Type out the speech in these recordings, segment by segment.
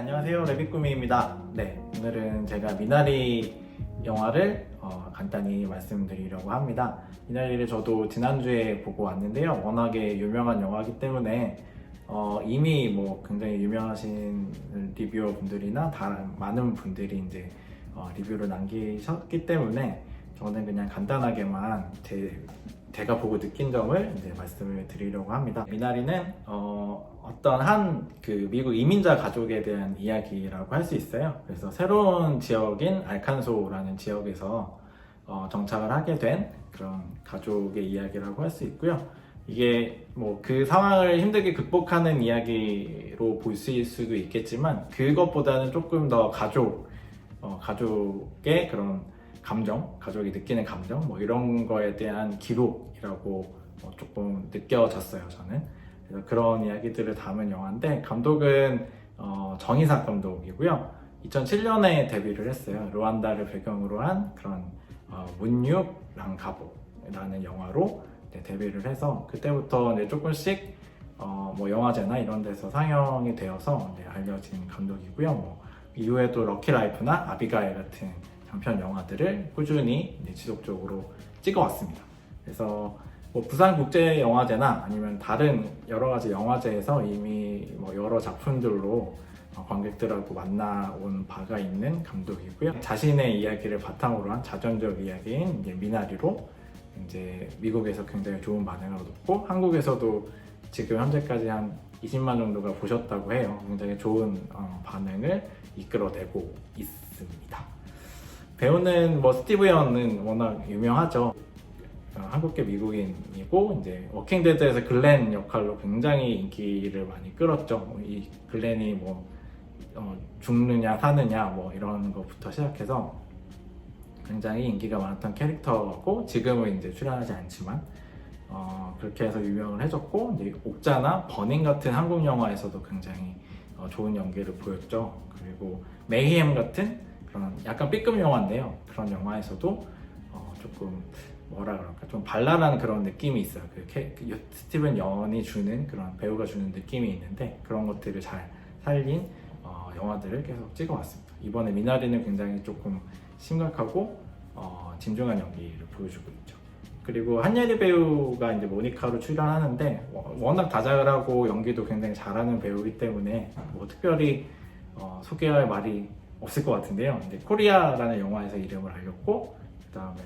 안녕하세요. 레빗꾸미입니다. 네, 오늘은 제가 미나리 영화를 간단히 말씀드리려고 합니다. 미나리를 저도 지난주에 보고 왔는데요. 워낙에 유명한 영화이기 때문에 이미 뭐 굉장히 유명하신 리뷰어 분들이나 다른 많은 분들이 이제 리뷰를 남기셨기 때문에 저는 그냥 간단하게만 제가 보고 느낀 점을 이제 말씀을 드리려고 합니다. 미나리는 어떤 한 그 미국 이민자 가족에 대한 이야기라고 할 수 있어요. 그래서 새로운 지역인 알칸소라는 지역에서 정착을 하게 된 그런 가족의 이야기라고 할 수 있고요. 이게 뭐 그 상황을 힘들게 극복하는 이야기로 보실 수도 있겠지만 그것보다는 조금 더 가족의 그런 감정, 가족이 느끼는 감정, 뭐 이런 거에 대한 기록이라고 조금 느껴졌어요, 저는. 그래서 그런 이야기들을 담은 영화인데, 감독은 정이삭 감독이고요. 2007년에 데뷔를 했어요. 루안다를 배경으로 한 그런 문육 랑가보라는 영화로 데뷔를 해서 그때부터 이제 조금씩 뭐 영화제나 이런 데서 상영이 되어서 알려진 감독이고요. 뭐 이후에도 럭키라이프나 아비가일 같은 장편 영화들을 꾸준히 지속적으로 찍어왔습니다. 그래서 뭐 부산국제영화제나 아니면 다른 여러 가지 영화제에서 이미 뭐 여러 작품들로 관객들하고 만나온 바가 있는 감독이고요. 자신의 이야기를 바탕으로 한 자전적 이야기인 이제 미나리로 이제 미국에서 굉장히 좋은 반응을 얻었고 한국에서도 지금 현재까지 한 20만 정도가 보셨다고 해요. 굉장히 좋은 반응을 이끌어내고 있습니다. 배우는 뭐 스티브 연은 워낙 유명하죠. 한국계 미국인이고 이제 워킹데드에서 글렌 역할로 굉장히 인기를 많이 끌었죠. 이 글렌이 뭐 죽느냐 사느냐 뭐 이런 것부터 시작해서 굉장히 인기가 많았던 캐릭터고 지금은 이제 출연하지 않지만 그렇게 해서 유명을 해졌고 이제 옥자나 버닝 같은 한국 영화에서도 굉장히 좋은 연기를 보였죠. 그리고 메이엠 같은 그런 약간 B급 영화인데요. 그런 영화에서도 조금 뭐라 그럴까 좀 발랄한 그런 느낌이 있어요. 스티븐 연이 주는 그런 배우가 주는 느낌이 있는데 그런 것들을 잘 살린 영화들을 계속 찍어왔습니다. 이번에 미나리는 굉장히 조금 심각하고 진중한 연기를 보여주고 있죠. 그리고 한예리 배우가 이제 모니카로 출연하는데 워낙 다작을 하고 연기도 굉장히 잘하는 배우이기 때문에 뭐 특별히 소개할 말이 없을 것 같은데요. 근데 코리아라는 영화에서 이름을 알렸고 그 다음에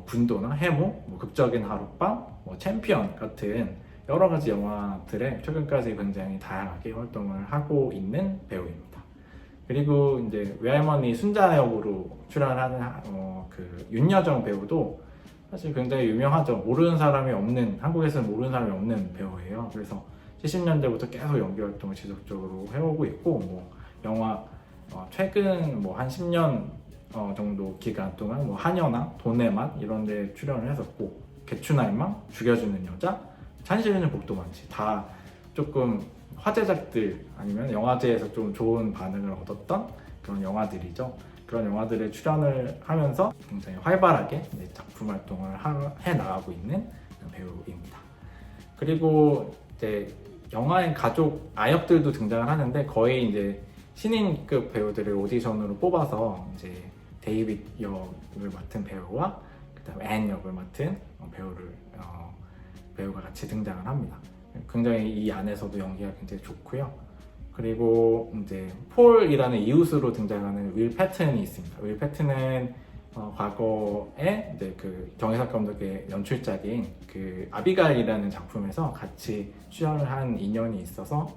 분도나 해모, 극적인 하룻밤, 챔피언 같은 여러 가지 영화들에 최근까지 굉장히 다양하게 활동을 하고 있는 배우입니다. 그리고 이제 외할머니 순자 역으로 출연하는 그 윤여정 배우도 사실 굉장히 유명하죠. 모르는 사람이 없는, 한국에서는 모르는 사람이 없는 배우예요. 그래서 70년대부터 계속 연기 활동을 지속적으로 해오고 있고 영화 최근 한 10년 정도 기간 동안 한여나 돈의 맛 이런 데 출연을 했었고 개추나의 망, 죽여주는 여자, 찬실이는 복도 많지 다 조금 화제작들 아니면 영화제에서 좀 좋은 반응을 얻었던 그런 영화들이죠. 그런 영화들에 출연을 하면서 굉장히 활발하게 작품 활동을 해 나가고 있는 배우입니다. 그리고 이제 영화의 가족 아역들도 등장을 하는데 거의 이제 신인급 배우들을 오디션으로 뽑아서 이제 데이빗 역을 맡은 배우와 그다음에 앤 역을 맡은 배우가 같이 등장을 합니다. 굉장히 이 안에서도 연기가 굉장히 좋고요. 그리고 이제 폴이라는 이웃으로 등장하는 윌 패튼이 있습니다. 윌 패튼은 과거에 이제 그 정의삭 감독의 연출작인 그 아비가일이라는 작품에서 같이 출연을 한 인연이 있어서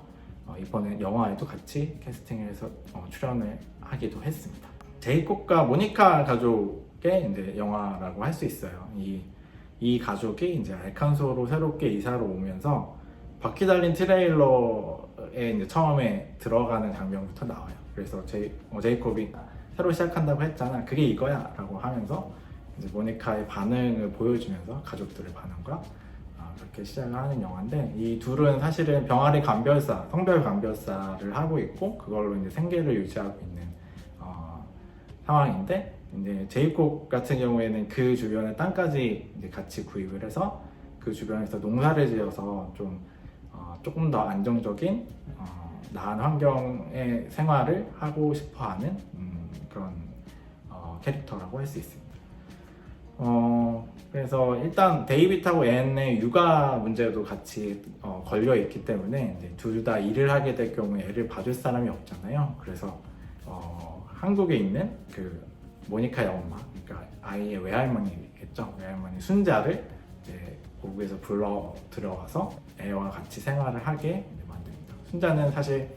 이번에 영화에도 같이 캐스팅해서 출연을 하기도 했습니다. 제이콥과 모니카 가족의 이제 영화라고 할 수 있어요. 이 가족이 이제 알칸소로 새롭게 이사를 오면서 바퀴 달린 트레일러에 이제 처음에 들어가는 장면부터 나와요. 그래서 제이콥이 새로 시작한다고 했잖아. 그게 이거야 라고 하면서 이제 모니카의 반응을 보여주면서 가족들의 반응과 그렇게 시작을 하는 영화인데 이 둘은 사실은 병아리 감별사, 성별 감별사를 하고 있고 그걸로 이제 생계를 유지하고 있는 상황인데 이제 제이콥 같은 경우에는 그 주변에 땅까지 이제 같이 구입을 해서 그 주변에서 농사를 지어서 좀 조금 더 안정적인 나은 환경의 생활을 하고 싶어하는 그런 캐릭터라고 할 수 있습니다. 그래서 일단 데이빗하고 앤의 육아 문제도 같이 걸려 있기 때문에 둘 다 일을 하게 될 경우에 애를 봐줄 사람이 없잖아요. 그래서 한국에 있는 그 모니카의 엄마, 그러니까 아이의 외할머니겠죠. 외할머니 순자를 이제 고국에서 불러 들어와서 애와 같이 생활을 하게 만듭니다. 순자는 사실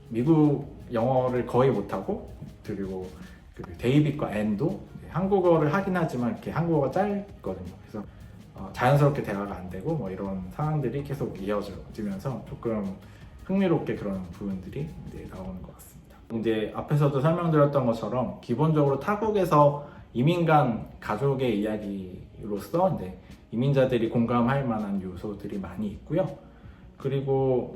미국 영어를 거의 못하고, 그리고 그 데이빗과 앤도 한국어를 하긴 하지만 이렇게 한국어가 짧거든요. 그래서 자연스럽게 대화가 안 되고 뭐 이런 상황들이 계속 이어지면서 조금 흥미롭게 그런 부분들이 이제 나오는 것 같습니다. 이제 앞에서도 설명드렸던 것처럼 기본적으로 타국에서 이민 간 가족의 이야기로서 이제 이민자들이 공감할 만한 요소들이 많이 있고요. 그리고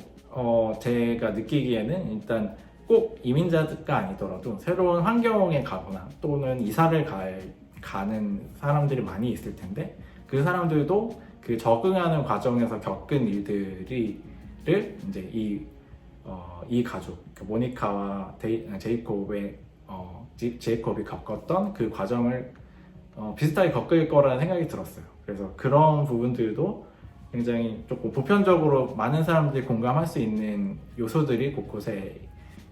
제가 느끼기에는 일단 꼭 이민자가 아니더라도 새로운 환경에 가거나 또는 이사를 가는 사람들이 많이 있을 텐데, 그 사람들도 그 적응하는 과정에서 겪은 일들을 이제 이 가족, 모니카와 제이콥이 겪었던 그 과정을 비슷하게 겪을 거라는 생각이 들었어요. 그래서 그런 부분들도 굉장히 조금 보편적으로 많은 사람들이 공감할 수 있는 요소들이 곳곳에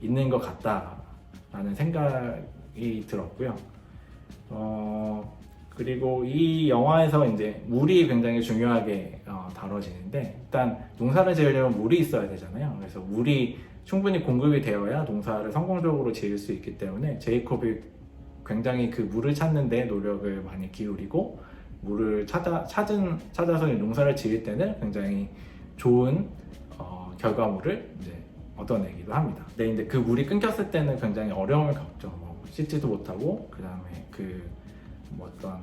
있는 것 같다라는 생각이 들었고요. 그리고 이 영화에서 이제 물이 굉장히 중요하게 다뤄지는데, 일단 농사를 지으려면 물이 있어야 되잖아요. 그래서 물이 충분히 공급이 되어야 농사를 성공적으로 지을 수 있기 때문에 제이콥이 굉장히 그 물을 찾는 데 노력을 많이 기울이고, 물을 찾아서 농사를 지을 때는 굉장히 좋은 결과물을 이제 얻어내기도 합니다. 근데 이제 그 물이 끊겼을 때는 굉장히 어려움을 겪죠. 뭐 씻지도 못하고, 그 다음에 어떤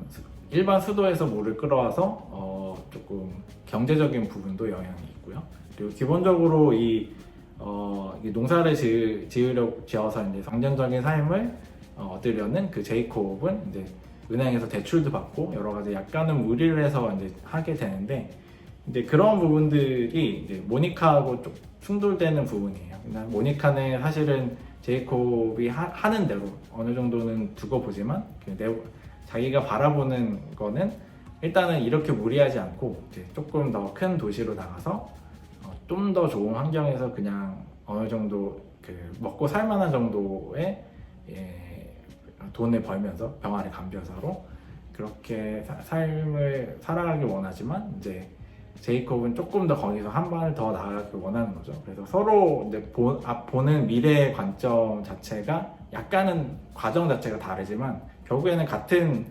일반 수도에서 물을 끌어와서 조금 경제적인 부분도 영향이 있고요. 그리고 기본적으로 이 농사를 지어서 이제 안정적인 삶을 얻으려는 그 제이콥은 이제 은행에서 대출도 받고 여러 가지 약간은 무리를 해서 이제 하게 되는데, 근데 그런 부분들이 이제 모니카하고 좀 충돌되는 부분이에요. 모니카는 사실은 제이콥이 하는 대로 어느 정도는 두고 보지만, 자기가 바라보는 거는 일단은 이렇게 무리하지 않고 이제 조금 더 큰 도시로 나가서 좀 더 좋은 환경에서 그냥 어느 정도 먹고 살만한 정도의 돈을 벌면서 병아리 감별사로 그렇게 삶을 살아가길 원하지만, 이제 제이콥은 조금 더 거기서 한 발을 더 나아가길 원하는 거죠. 그래서 서로 이제 보는 미래의 관점 자체가 약간은 과정 자체가 다르지만 결국에는 같은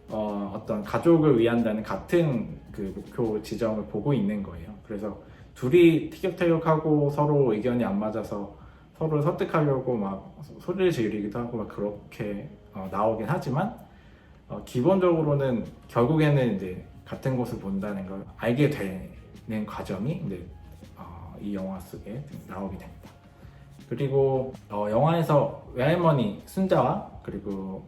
어떤 가족을 위한다는 같은 그 목표 지점을 보고 있는 거예요. 그래서 둘이 티격태격하고 서로 의견이 안 맞아서 서로 설득하려고 막 소리를 지르기도 하고 막 그렇게 나오긴 하지만, 기본적으로는 결국에는 이제 같은 곳을 본다는 걸 알게 되는 과정이 이제 이 영화 속에 나오게 됩니다. 그리고 영화에서 외할머니 순자와 그리고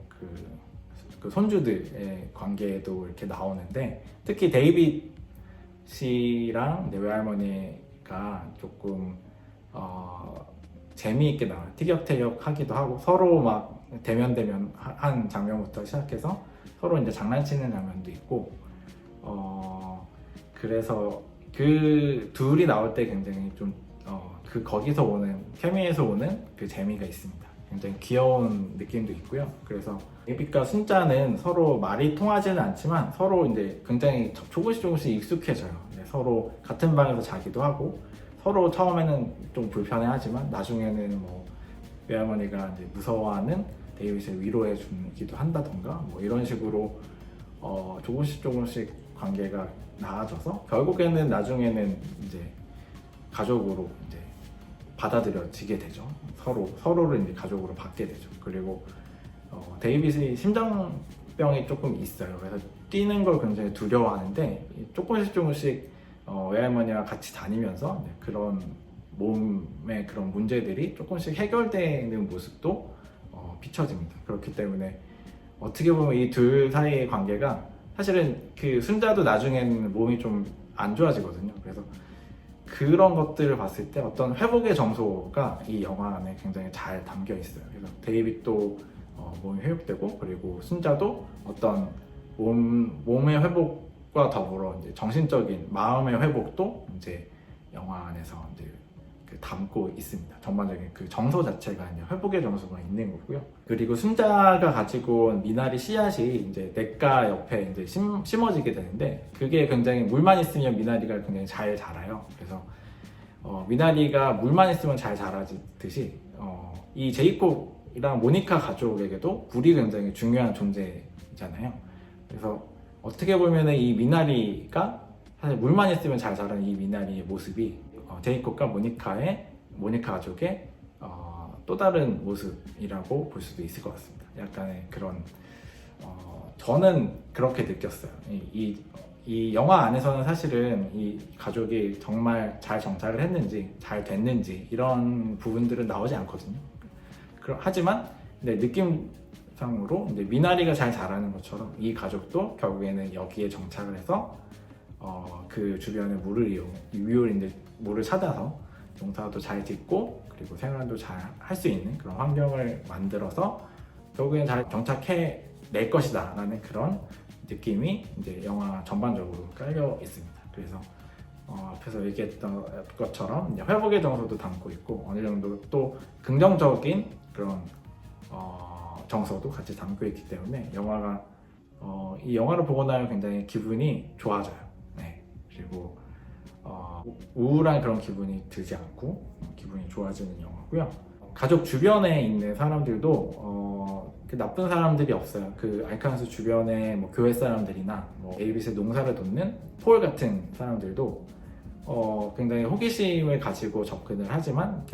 그 손주들의 관계도 이렇게 나오는데, 특히 데이빗 씨랑 외할머니가 조금 재미있게 나와요. 티격태격 하기도 하고 서로 막 대면 한 장면부터 시작해서 서로 이제 장난치는 장면도 있고, 그래서 그 둘이 나올 때 굉장히 좀 거기서 오는 케미에서 오는 그 재미가 있습니다. 굉장히 귀여운 느낌도 있고요. 그래서 데이빗과 순자는 서로 말이 통하지는 않지만 서로 이제 굉장히 조금씩 익숙해져요. 서로 같은 방에서 자기도 하고, 서로 처음에는 좀 불편해하지만 나중에는 뭐 외할머니가 이제 무서워하는 데이빗을 위로해 주기도 한다던가 뭐 이런 식으로 조금씩 관계가 나아져서 결국에는 나중에는 이제 가족으로 이제 받아들여지게 되죠. 서로를 이제 가족으로 받게 되죠. 그리고 데이빗이 심장병이 조금 있어요. 그래서 뛰는 걸 굉장히 두려워하는데 조금씩 외할머니와 같이 다니면서 그런 몸의 그런 문제들이 조금씩 해결되는 모습도 비춰집니다. 그렇기 때문에 어떻게 보면 이 둘 사이의 관계가 사실은 그 순자도 나중에는 몸이 좀 안 좋아지거든요. 그래서 그런 것들을 봤을 때 어떤 회복의 정서가 이 영화 안에 굉장히 잘 담겨 있어요. 그래서 데이빗도 몸이 회복되고, 그리고 순자도 어떤 몸의 회복과 더불어 이제 정신적인 마음의 회복도 이제 영화 안에서 이제 담고 있습니다. 전반적인 그 정서 자체가 이제 회복의 정서가 있는 거고요. 그리고 순자가 가지고 온 미나리 씨앗이 이제 냇가 옆에 이제 심어지게 되는데, 그게 굉장히 물만 있으면 미나리가 굉장히 잘 자라요. 그래서 미나리가 물만 있으면 잘 자라듯이 이 제이콥이랑 모니카 가족에게도 물이 굉장히 중요한 존재잖아요. 그래서 어떻게 보면은 이 미나리가 사실 물만 있으면 잘 자라는 이 미나리의 모습이 제이콥과 모니카 가족의 또 다른 모습이라고 볼 수도 있을 것 같습니다. 약간의 그런 저는 그렇게 느꼈어요. 이 영화 안에서는 사실은 이 가족이 정말 잘 정착을 했는지 잘 됐는지 이런 부분들은 나오지 않거든요. 하지만 느낌상으로 이제 미나리가 잘 자라는 것처럼 이 가족도 결국에는 여기에 정착을 해서 그 주변의 물을 찾아서 농사도 잘 짓고, 그리고 생활도 잘 할 수 있는 그런 환경을 만들어서 결국엔 잘 정착해 낼 것이다 라는 그런 느낌이 이제 영화 전반적으로 깔려 있습니다. 그래서 앞에서 얘기했던 것처럼 이제 회복의 정서도 담고 있고, 어느 정도 또 긍정적인 그런 정서도 같이 담고 있기 때문에 영화가 이 영화를 보고 나면 굉장히 기분이 좋아져요. 네. 그리고 우울한 그런 기분이 들지 않고 기분이 좋아지는 영화고요. 가족 주변에 있는 사람들도 나쁜 사람들이 없어요. 그 알카누스 주변에 뭐 교회 사람들이나 뭐 에이빗의 농사를 돕는 폴 같은 사람들도 굉장히 호기심을 가지고 접근을 하지만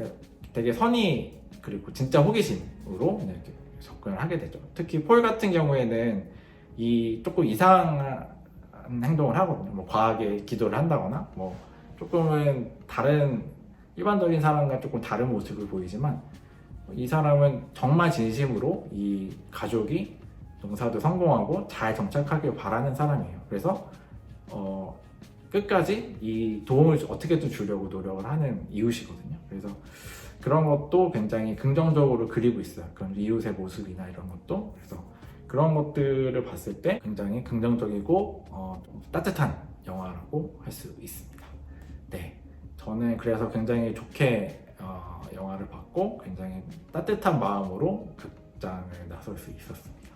되게 선의, 그리고 진짜 호기심으로 이렇게 접근을 하게 되죠. 특히 폴 같은 경우에는 조금 이상한 행동을 하거든요. 뭐 과하게 기도를 한다거나, 뭐 조금은 다른 일반적인 사람과 조금 다른 모습을 보이지만, 이 사람은 정말 진심으로 이 가족이 농사도 성공하고 잘 정착하길 바라는 사람이에요. 그래서 끝까지 이 도움을 어떻게든 주려고 노력을 하는 이웃이거든요. 그래서 그런 것도 굉장히 긍정적으로 그리고 있어요. 그런 이웃의 모습이나 이런 것도. 그래서 그런 것들을 봤을 때 굉장히 긍정적이고 따뜻한 영화라고 할 수 있습니다. 네, 저는 그래서 굉장히 좋게 영화를 봤고 굉장히 따뜻한 마음으로 극장을 나설 수 있었습니다.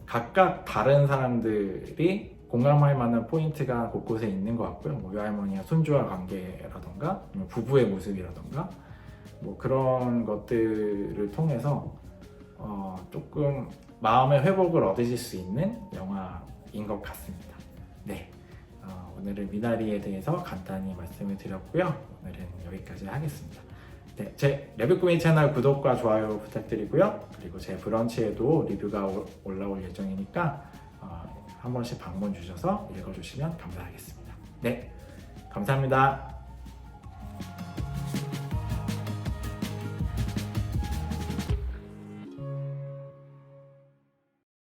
각각 다른 사람들이 공감할 만한 포인트가 곳곳에 있는 것 같고요. 뭐 외할머니와 손주와 관계라던가 부부의 모습이라던가 뭐 그런 것들을 통해서 조금 마음의 회복을 얻으실 수 있는 영화인 것 같습니다. 네, 오늘은 미나리에 대해서 간단히 말씀을 드렸고요. 오늘은 여기까지 하겠습니다. 네, 제 레뷰꾸미 채널 구독과 좋아요 부탁드리고요. 그리고 제 브런치에도 리뷰가 올라올 예정이니까 한 번씩 방문 주셔서 읽어주시면 감사하겠습니다. 네, 감사합니다.